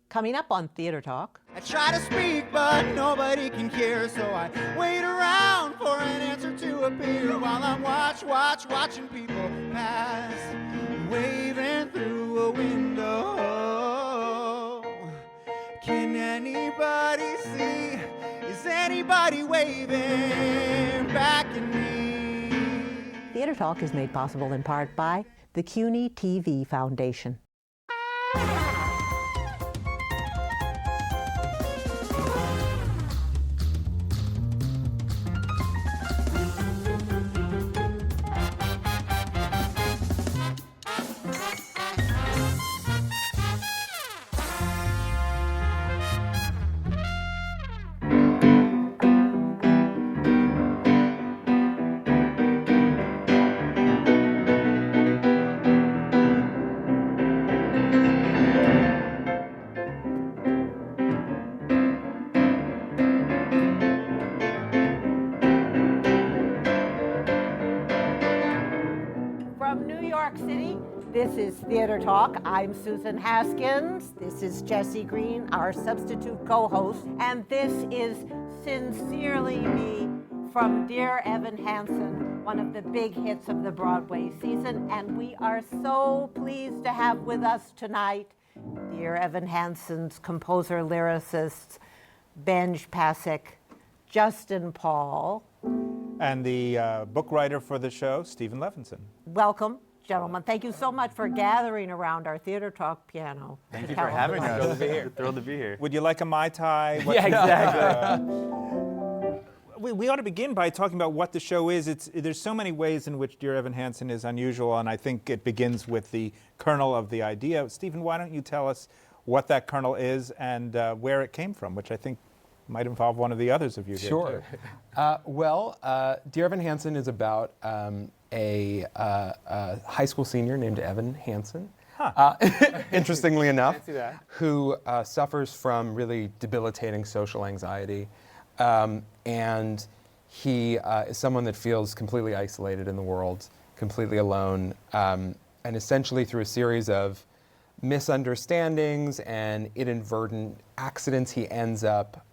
Coming up on Theater Talk. I try to speak, but nobody can hear, so I wait around for an answer to appear while I'm watching people pass, waving through a window. Can anybody see? Is anybody waving back at me? Theater Talk is made possible in part by the CUNY TV Foundation. This is Theater Talk. I'm Susan Haskins. This is Jesse Green, our substitute co-host. And this is Sincerely Me from Dear Evan Hansen, one of the big hits of the Broadway season. And we are so pleased to have with us tonight Dear Evan Hansen's composer-lyricists, Benj Pasek Justin Paul. And the book writer for the show, Steven Levenson. Welcome. Gentlemen, thank you so much for gathering around our Theater Talk piano. Thank you for having us. Thrilled to be here. Thrilled to be here. Would you like a Mai Tai? Yeah, exactly. We ought to begin by talking about what the show is. There's so many ways in which Dear Evan Hansen is unusual, and I think it begins with the kernel of the idea. Stephen, why don't you tell us what that kernel is and where it came from, which I think might involve one of the others of you here. Sure. Dear Evan Hansen is about a high school senior named Evan Hansen, interestingly enough, who suffers from really debilitating social anxiety. And he is someone that feels completely isolated in the world, completely alone, and essentially through a series of misunderstandings and inadvertent accidents, he ends up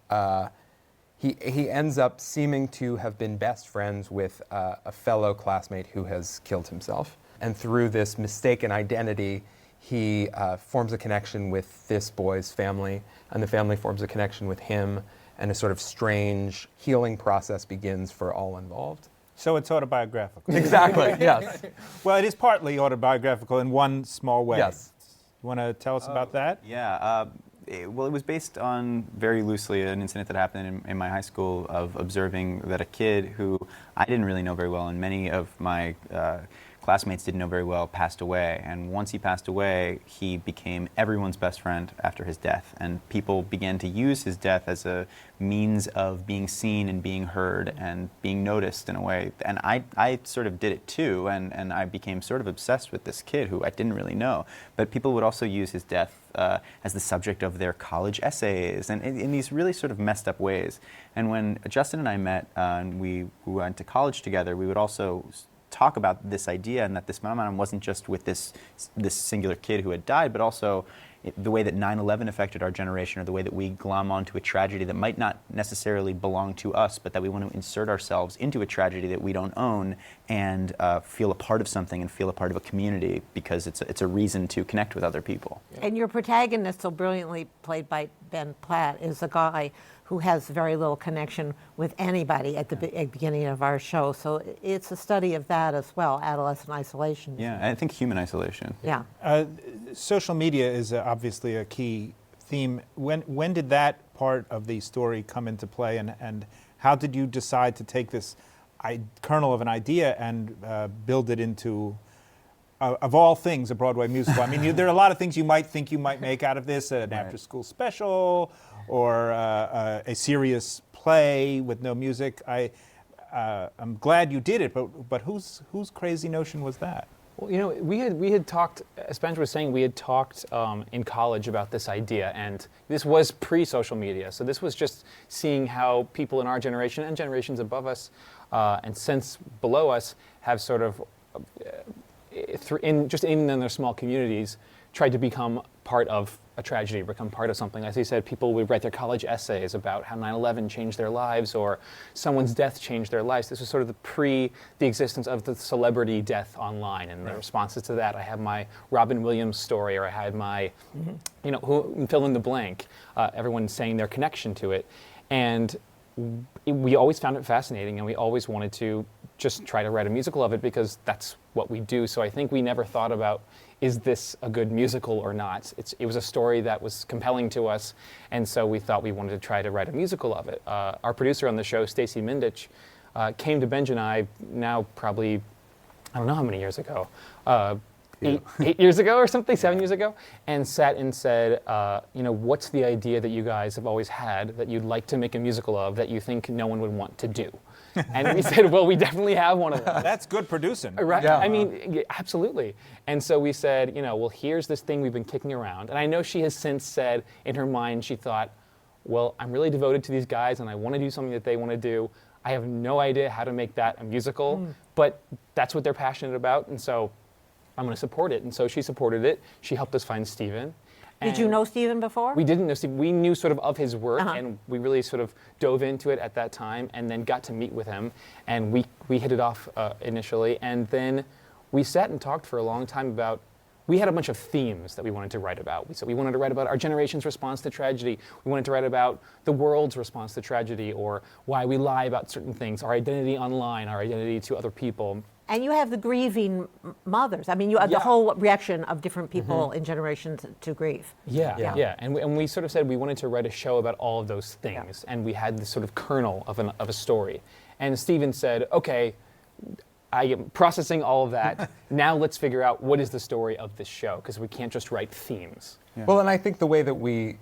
seeming to have been best friends with a fellow classmate who has killed himself. And through this mistaken identity, he forms a connection with this boy's family, and the family forms a connection with him, and a sort of strange healing process begins for all involved. So it's autobiographical. Exactly, yes. Well, it is partly autobiographical in one small way. Yes. You want to tell us about that? Yeah. It was based on, very loosely, an incident that happened in my high school of observing that a kid who I didn't really know very well, and many of my classmates didn't know very well, passed away. And once he passed away, he became everyone's best friend after his death. And people began to use his death as a means of being seen and being heard and being noticed in a way. And I sort of did it too, and I became sort of obsessed with this kid who I didn't really know. But people would also use his death as the subject of their college essays, and in these really sort of messed up ways. And when Justin and I met and we went to college together, we would also talk about this idea, and that this phenomenon wasn't just with this singular kid who had died, but also the way that 9/11 affected our generation, or the way that we glom onto a tragedy that might not necessarily belong to us, but that we want to insert ourselves into a tragedy that we don't own, and feel a part of something and feel a part of a community, because it's a reason to connect with other people. And your protagonist, so brilliantly played by Ben Platt, is a guy who has very little connection with anybody at the beginning of our show. So it's a study of that as well, adolescent isolation. Yeah, I think human isolation. Yeah. Social media is obviously a key theme. When did that part of the story come into play, and how did you decide to take this kernel of an idea and build it into, of all things, a Broadway musical? I mean, there are a lot of things you might think you might make out of this, an after-school special, or a serious play with no music. I'm glad you did it, but whose crazy notion was that? Well, you know, we had talked, as Benj was saying, we had talked in college about this idea, and this was pre-social media. So this was just seeing how people in our generation and generations above us, and since below us, have sort of, in their small communities, tried to become part of a tragedy, become part of something. As he said, people would write their college essays about how 9/11 changed their lives or someone's death changed their lives. This was sort of the existence of the celebrity death online, and the responses to that. I have my Robin Williams story, or I had my, who fill in the blank. Everyone saying their connection to it, and we always found it fascinating, and we always wanted to just try to write a musical of it because that's what we do. So I think we never thought about, is this a good musical or not? It was a story that was compelling to us, and so we thought we wanted to try to write a musical of it. Our producer on the show, Stacy Mindich, came to Benj and I now probably, I don't know how many years ago, 8 years ago or something, 7 years ago, and sat and said, what's the idea that you guys have always had that you'd like to make a musical of that you think no one would want to do? And we said, well, we definitely have one of those. That's good producing. Right? Yeah. I mean, absolutely. And so we said, well, here's this thing we've been kicking around. And I know she has since said in her mind, she thought, well, I'm really devoted to these guys and I want to do something that they want to do. I have no idea how to make that a musical, but that's what they're passionate about. And so I'm going to support it. And so she supported it. She helped us find Steven. Did you know Steven before? We didn't know Steven. We knew sort of his work, and we really sort of dove into it at that time, and then got to meet with him, and we hit it off initially, and then we sat and talked for a long time about. We had a bunch of themes that we wanted to write about. So we wanted to write about our generation's response to tragedy. We wanted to write about the world's response to tragedy, or why we lie about certain things, our identity online, our identity to other people. And you have the grieving mothers. I mean, you have the whole reaction of different people in generations to grief. Yeah. And we sort of said we wanted to write a show about all of those things, and we had this sort of kernel of a story. And Steven said, okay, I am processing all of that. Now let's figure out what is the story of this show, because we can't just write themes. Yeah. Well, and I think the way that we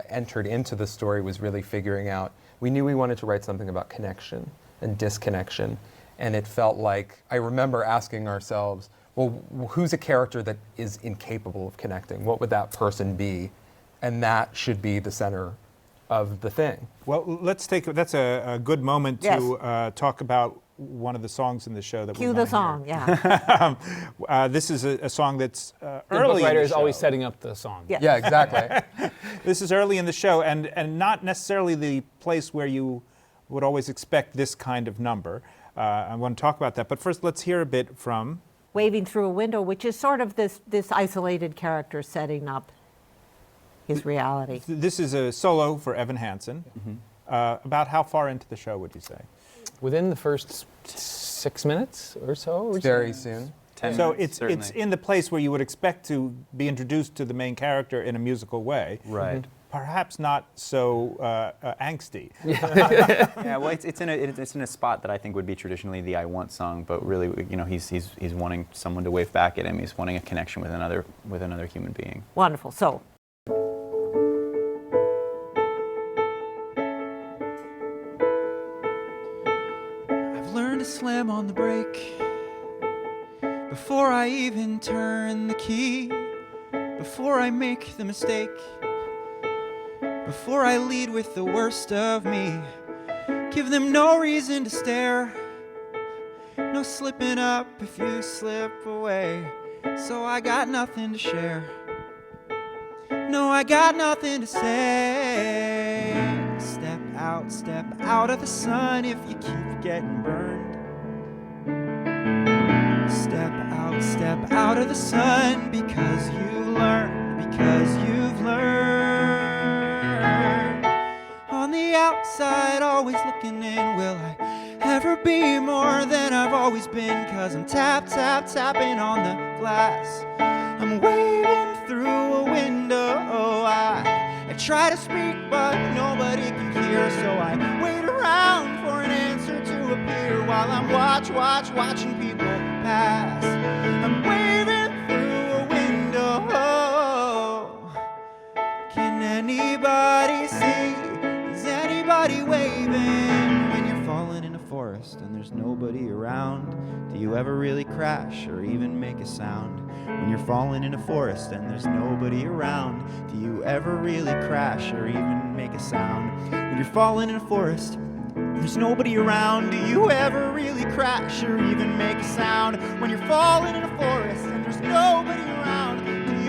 entered into the story was really figuring out, we knew we wanted to write something about connection and disconnection. And it felt like, I remember asking ourselves, well, who's a character that is incapable of connecting? What would that person be? And that should be the center of the thing. Well, that's a good moment to talk about one of the songs in the show that Cue we the want to song, hear. yeah. This is a song that's The early book in writer the is always show. setting up the song. Yeah. Yeah, exactly. This is early in the show, and not necessarily the place where you would always expect this kind of number. I want to talk about that, but first let's hear a bit from Waving Through a Window, which is sort of this isolated character setting up his reality. This is a solo for Evan Hansen. About how far into the show would you say? Within the first 6 minutes or so? Very soon. 10 So minutes, it's in the place where you would expect to be introduced to the main character in a musical way. Right. Perhaps not so angsty. Yeah, well, it's in a spot that I think would be traditionally the "I Want" song, but really, he's wanting someone to wave back at him. He's wanting a connection with another human being. Wonderful. So, I've learned to slam on the brake before I even turn the key, before I make the mistake, before I lead with the worst of me. Give them no reason to stare, no slipping up if you slip away. So I got nothing to share, no, I got nothing to say. Step out of the sun if you keep getting burned. Step out of the sun because you've learned. On the outside, always looking in, will I ever be more than I've always been? 'Cause I'm tapping on the glass. I'm waving through a window. I try to speak, but nobody can hear, so I wait around for an answer to appear while I'm watching people pass. I'm waving through a window. Can anybody see? Is anybody waving? When you're falling in a forest and there's nobody around, do you ever really crash or even make a sound? When you're falling in a forest and there's nobody around, do you ever really crash or even make a sound? When you're falling in a forest, there's nobody around, do you ever really crash or even make a sound? When you're falling in a forest and there's nobody around, do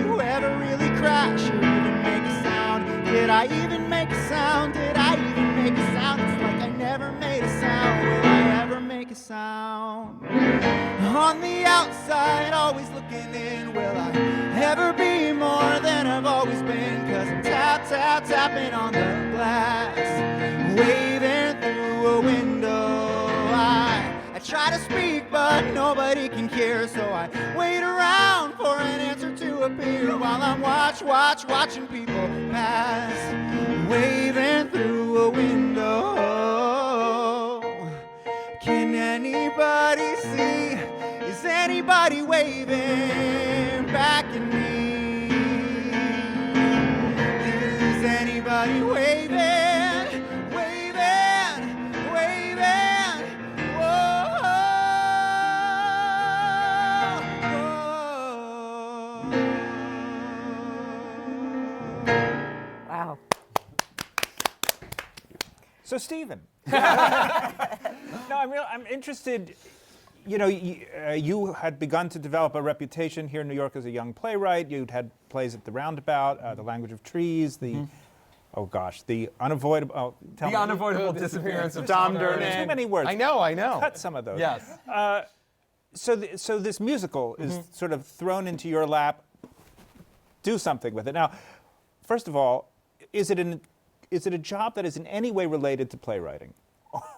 crash or even make a sound? Did I even make a sound? Did I even make a sound? It's like I never made a sound. Will I ever make a sound? On the outside, always looking in. Will I ever be more than I've always been? 'Cause I'm tapping on the glass, waving through a window. I try to speak, but nobody can hear, so I wait around for an answer to appear while I'm watching people pass, waving through a window. Can anybody see? Is anybody waving back at me? Is anybody waving? Wow. So, Steven. No, I'm interested. You know, you had begun to develop a reputation here in New York as a young playwright. You'd had plays at the Roundabout, The Language of Trees, the the unavoidable. Unavoidable disappearance of Tom Durnan. Too many words. I know. Cut some of those. Yes. So this musical is sort of thrown into your lap. Do something with it. Now, first of all, is it a job that is in any way related to playwriting,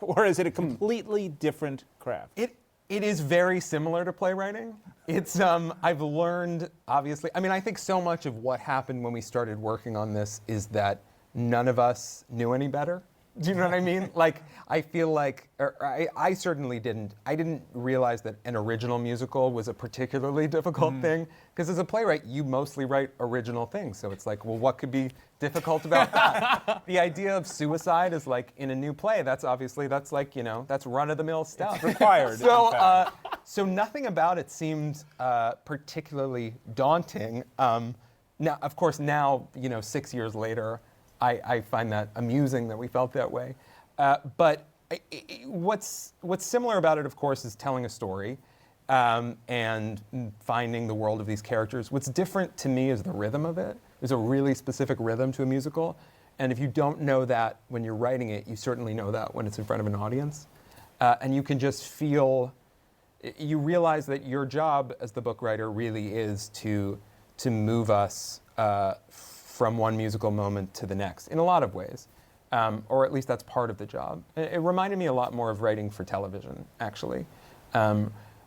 or is it a completely different craft? It is very similar to playwriting. It's I've learned, obviously. I mean, I think so much of what happened when we started working on this is that none of us knew any better. Do you know what I mean? Like, I feel like, I certainly didn't. I didn't realize that an original musical was a particularly difficult thing, because as a playwright, you mostly write original things. So it's like, well, what could be difficult about that? The idea of suicide is like in a new play. That's like, you know, that's run-of-the-mill stuff. It's required. So nothing about it seemed particularly daunting. Now, of course, now, you know, 6 years later, I find that amusing that we felt that way. But what's similar about it, of course, is telling a story and finding the world of these characters. What's different to me is the rhythm of it. There's a really specific rhythm to a musical. And if you don't know that when you're writing it, you certainly know that when it's in front of an audience. And you can just feel, you realize that your job as the book writer really is to move us from one musical moment to the next in a lot of ways, or at least that's part of the job. It reminded me a lot more of writing for television, actually,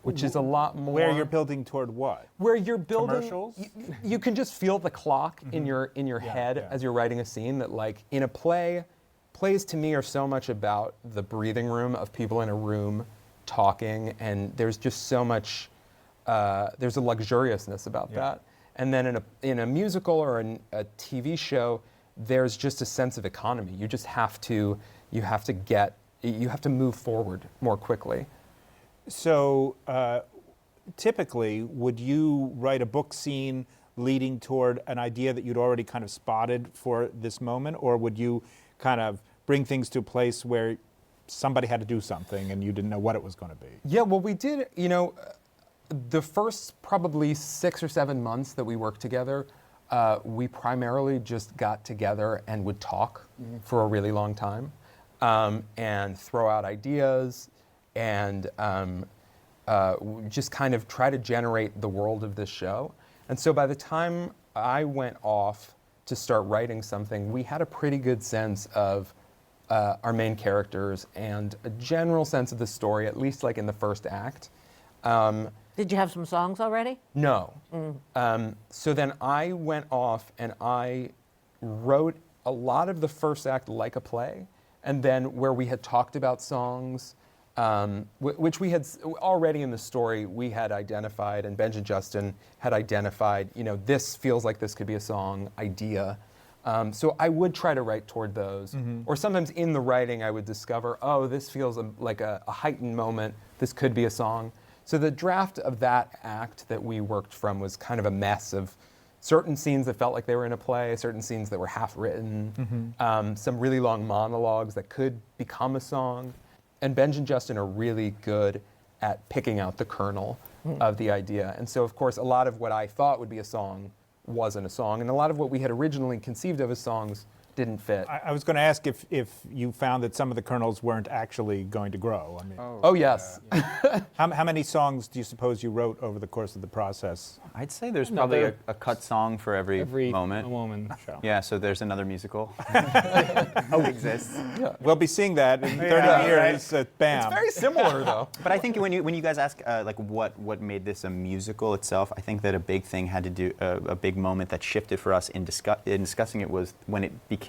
which is a lot more. Where you're building toward what? Where you're building commercials. You can just feel the clock in your head as you're writing a scene. That, like, in a play, plays to me are so much about the breathing room of people in a room talking, and there's just so much. There's a luxuriousness about that. And then in a musical or a TV show, there's just a sense of economy. You just have to move forward more quickly. So typically, would you write a book scene leading toward an idea that you'd already kind of spotted for this moment, or would you kind of bring things to a place where somebody had to do something and you didn't know what it was going to be? Yeah, well, we did, you know, the first probably 6 or 7 months that we worked together, we primarily just got together and would talk for a really long time and throw out ideas and just kind of try to generate the world of this show. And so by the time I went off to start writing something, we had a pretty good sense of our main characters and a general sense of the story, at least like in the first act. Did you have some songs already? No. So then I went off and I wrote a lot of the first act like a play, and then where we had talked about songs, which we had already in the story, we had identified, and Benj and Justin had identified, you know, this feels like this could be a song idea. So I would try to write toward those. Or sometimes in the writing I would discover, oh, this feels like a heightened moment, this could be a song. So the draft of that act that we worked from was kind of a mess of certain scenes that felt like they were in a play, certain scenes that were half written, some really long monologues that could become a song. And Benj and Justin are really good at picking out the kernel of the idea. And so, of course, a lot of what I thought would be a song wasn't a song, and a lot of what we had originally conceived of as songs didn't fit. I was going to ask if you found that some of the kernels weren't actually going to grow. I mean, Oh yes. how many songs do you suppose you wrote over the course of the process? I'd say there's probably a cut song for every moment. Show. Yeah, so there's another musical. Exists. We'll be seeing that in 30 years at BAM. It's very similar though. But I think when you guys ask like what made this a musical itself, I think that a big thing had to do a big moment that shifted for us in discussing it was when it became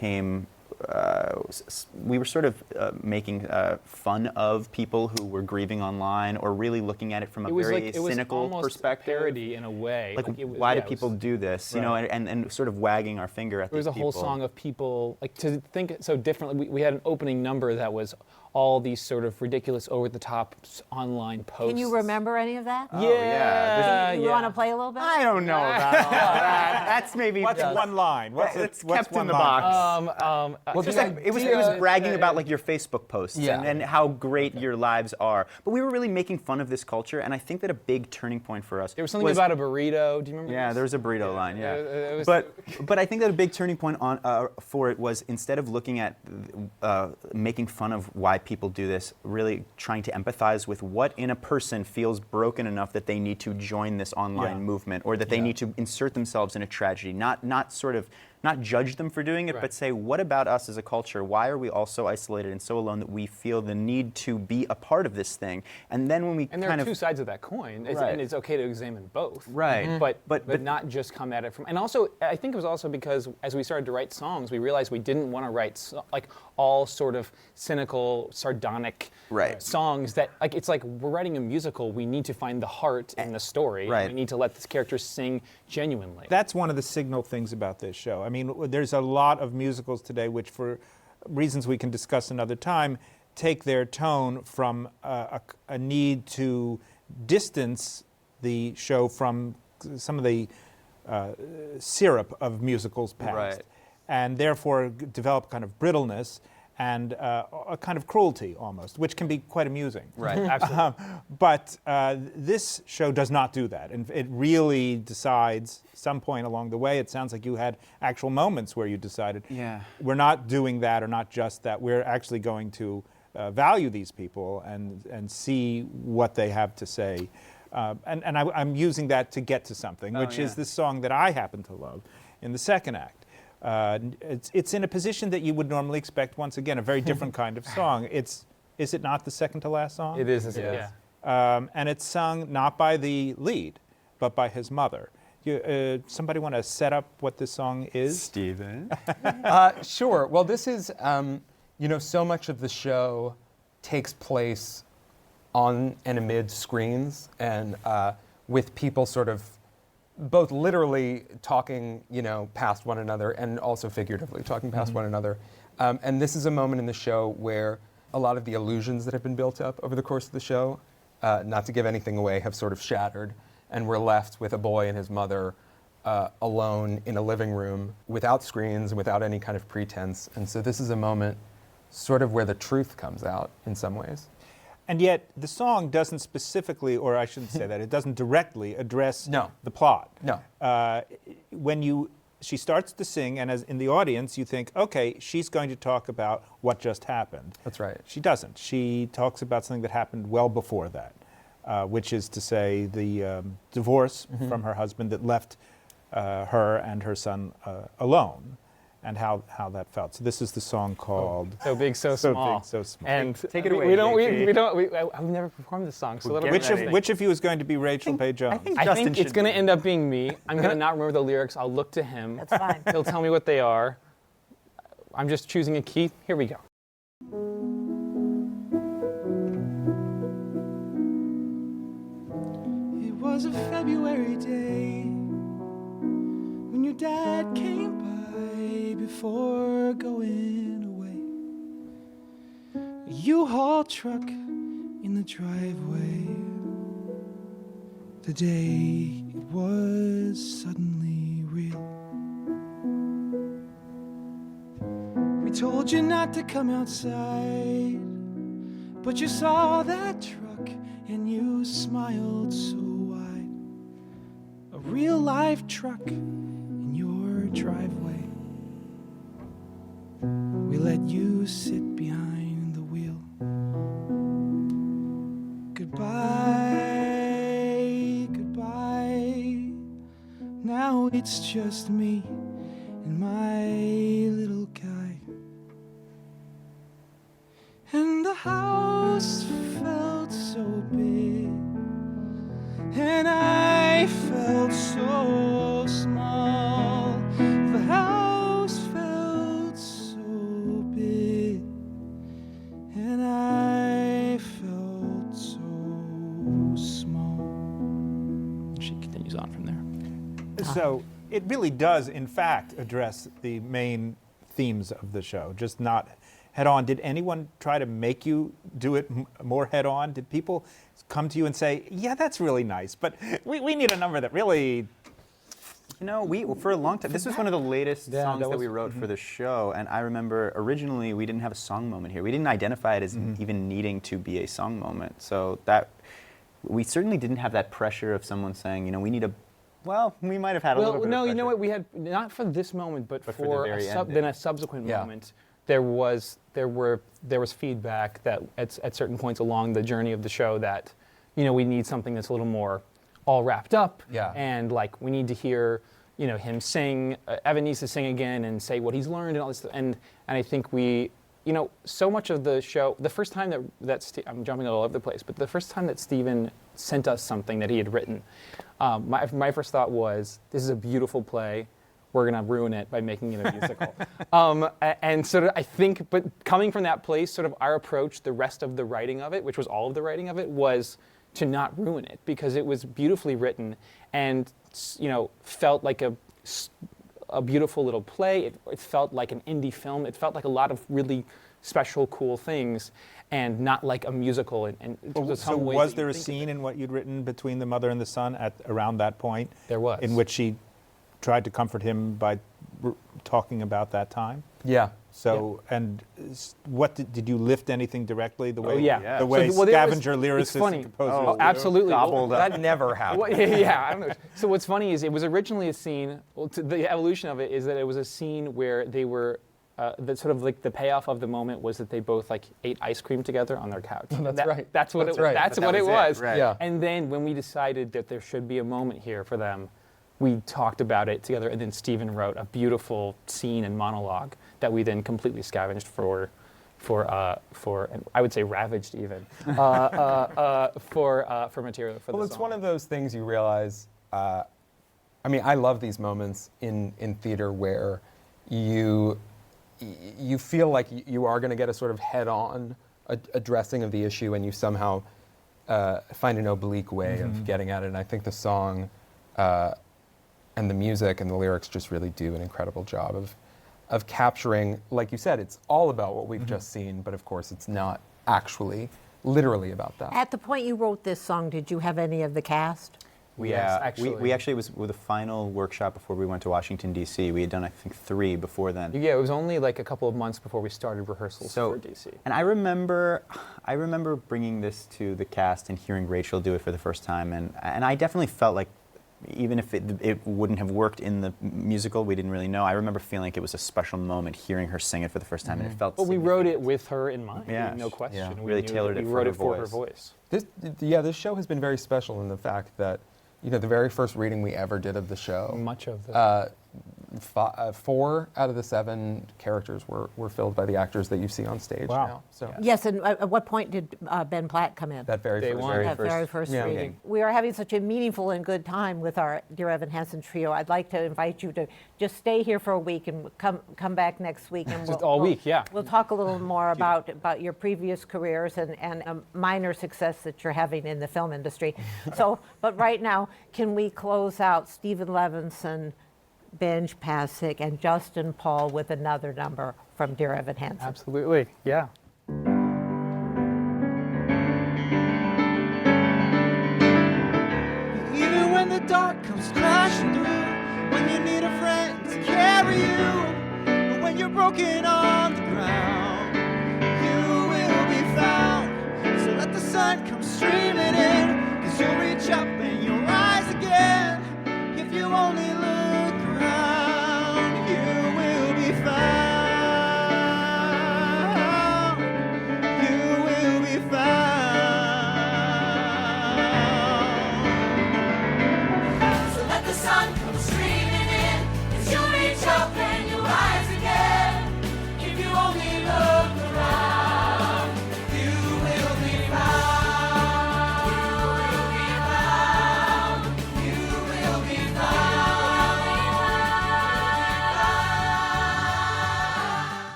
we were sort of making fun of people who were grieving online, or really looking at it from a very cynical perspective. Parody in a way. Like why do people do this? You know, and sort of wagging our finger at these people. There was a whole song of people, like, to think so differently. We had an opening number that was all these sort of ridiculous, over-the-top online posts. Can you remember any of that? Yeah. You want to play a little bit? I don't know about all that. That's maybe What's one line? it's kept in the box. Well, just like, it was bragging about like your Facebook posts and how great your lives are. But we were really making fun of this culture, and I think that a big turning point for us. There was something about a burrito. Do you remember? Yeah, this? there was a burrito line. Yeah, it was but I think that a big turning point for it was, instead of looking at making fun of why people do this, really trying to empathize with what in a person feels broken enough that they need to join this online movement, or that they need to insert themselves in a tragedy, not judge them for doing it, but say, what about us as a culture? Why are we all so isolated and so alone that we feel the need to be a part of this thing? And then when we there are two sides of that coin, and it's okay to examine both. Right. But not just come at it from. And also, I think it was also because as we started to write songs, we realized we didn't want to write like all sort of cynical, sardonic songs that, like, it's like we're writing a musical. We need to find the heart in the story. Right. And we need to let this character sing genuinely. That's one of the signal things about this show. I mean, there's a lot of musicals today which, for reasons we can discuss another time, take their tone from a need to distance the show from some of the syrup of musicals past, and therefore develop kind of brittleness and a kind of cruelty almost, which can be quite amusing. Right, absolutely. But this show does not do that, and it really decides some point along the way. It sounds like you had actual moments where you decided, we're not doing that, or not just that. We're actually going to value these people and see what they have to say. And I'm using that to get to something, which is this song that I happen to love in the second act. It's in a position that you would normally expect, once again, a very different kind of song. Is it not the second to last song? It is. Yeah. And it's sung not by the lead, but by his mother. Somebody want to set up what this song is? Steven? Sure. Well, this is, so much of the show takes place on and amid screens, and with people sort of both literally talking, past one another, and also figuratively talking past one another. And this is a moment in the show where a lot of the illusions that have been built up over the course of the show, not to give anything away, have sort of shattered, and we're left with a boy and his mother alone in a living room without screens and without any kind of pretense. And so this is a moment sort of where the truth comes out in some ways. And yet, the song doesn't specifically, or I shouldn't say that, it doesn't directly address the plot. No. When she starts to sing, and as in the audience, you think, okay, she's going to talk about what just happened. That's right. She doesn't. She talks about something that happened well before that, which is to say the divorce from her husband that left her and her son alone, and how that felt. So this is the song called So Big, So Small. Big, So Small. And take it away. I've never performed this song, so Which of you is going to be Rachel Paige Jones? I think it's going to end up being me. I'm going to not remember the lyrics. I'll look to him. That's fine. He'll tell me what they are. I'm just choosing a key. Here we go. It was a February day when your dad came by before going away. A U-Haul truck in the driveway. The day it was suddenly real. We told you not to come outside, but you saw that truck and you smiled so wide. A real life truck driveway. We let you sit behind the wheel. Goodbye, goodbye. Now it's just me and my little guy. And the house felt so big, and I felt so small. The house felt so big, and I felt so small. She continues on from there. So it really does, in fact, address the main themes of the show, just not head on. Did anyone try to make you do it more head on? Did people come to you and say, yeah, that's really nice, but we need a number that really... You know, for a long time, this was one of the latest songs that we wrote for the show, and I remember originally we didn't have a song moment here. We didn't identify it as even needing to be a song moment, so that we certainly didn't have that pressure of someone saying, you know, we need a... Well, we might have had a little bit of no, you know pressure. what? We had, not for this moment, but for the for very then a subsequent moment. There was feedback that at certain points along the journey of the show that, you know, we need something that's a little more all wrapped up. Yeah. And like we need to hear, you know, him sing. Evan needs to sing again and say what he's learned and all this stuff. And I think we, you know, so much of the show. The first time that I'm jumping all over the place, but the first time that Steven sent us something that he had written, my first thought was, this is a beautiful play. We're going to ruin it by making it a musical. And sort of, I think, but coming from that place, sort of our approach, the rest of the writing of it, which was all of the writing of it, was to not ruin it because it was beautifully written and, you know, felt like a beautiful little play. It felt like an indie film. It felt like a lot of really special, cool things and not like a musical. So was there a scene in what you'd written between the mother and the son at around that point? There was. In which she tried to comfort him by talking about that time? Yeah. So, and what did you lift anything directly the way the So, way well, there was- scavenger lyricists it's funny. and composers Oh, absolutely. Gobbled up. That never happened. Well, yeah, I don't know. So what's funny is it was originally a scene. Well, the evolution of it is that it was a scene where they were. That sort of like the payoff of the moment was that they both like ate ice cream together on their couch. Right. That's what That's it. right. That's But what that it was was. it, right. Yeah. And then when we decided that there should be a moment here for them, we talked about it together, and then Steven wrote a beautiful scene and monologue that we then completely scavenged for and I would say ravaged even for material for the Well, it's song. one of those things you realize. I mean, I love these moments in theater where you feel like you are going to get a sort of head-on addressing of the issue, and you somehow find an oblique way of getting at it. And I think the song and the music and the lyrics just really do an incredible job of capturing, like you said, it's all about what we've just seen, but of course it's not actually literally about that. At the point you wrote this song, did you have any of the cast? Yes, Yeah, actually. we actually was with the final workshop before we went to Washington, D.C. We had done, I think, 3 before then. Yeah, it was only like a couple of months before we started rehearsals for DC. And I remember bringing this to the cast and hearing Rachel do it for the first time, and I definitely felt like even if it wouldn't have worked in the musical, we didn't really know. I remember feeling like it was a special moment hearing her sing it for the first time, and it felt. But we wrote it significant. with her in mind. Yeah. No question. Yeah. We Really knew tailored that it we for wrote her it for her voice. voice. This show has been very special in the fact that, you know, the very first reading we ever did of the show, Much of the 4 out of the 7 characters were filled by the actors that you see on stage Wow. now. So Yes, and at what point did Ben Platt come in? that very Day first one. That very first yeah. reading. We are having such a meaningful and good time with our Dear Evan Hansen trio. I'd like to invite you to just stay here for a week and come back next week. And Just all week, yeah. We'll talk a little more about your previous careers and a minor success that you're having in the film industry. But right now, can we close out Steven Levenson, Benj Pasek, and Justin Paul with another number from Dear Evan Hansen? Absolutely, yeah. Even when the dark comes crashing through, when you need a friend to carry you, but when you're broken on the ground, you will be found. So let the sun come streaming in, 'cause you'll reach up and you'll rise again, if you only look around.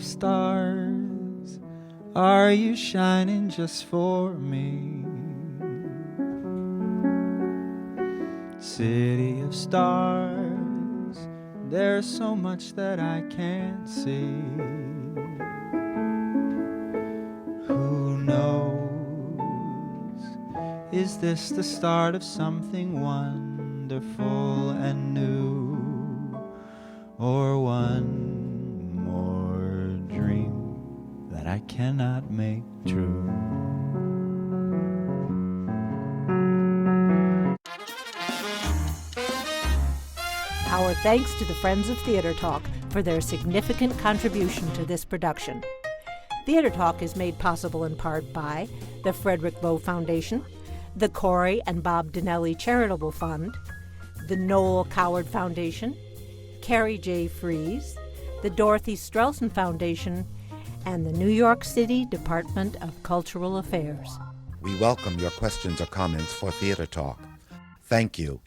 stars, are you shining just for me? City of stars, there's so much that I can't see. Who knows? Is this the start of something wonderful and new? Or one more dream that I cannot make true? Our thanks to the Friends of Theater Talk for their significant contribution to this production. Theater Talk is made possible in part by the Frederick Lowe Foundation, the CORY and Bob Donnelly Charitable Fund, the Noel Coward Foundation, Carrie J. Fries, the Dorothy Strelson Foundation, and the New York City Department of Cultural Affairs. We welcome your questions or comments for Theater Talk. Thank you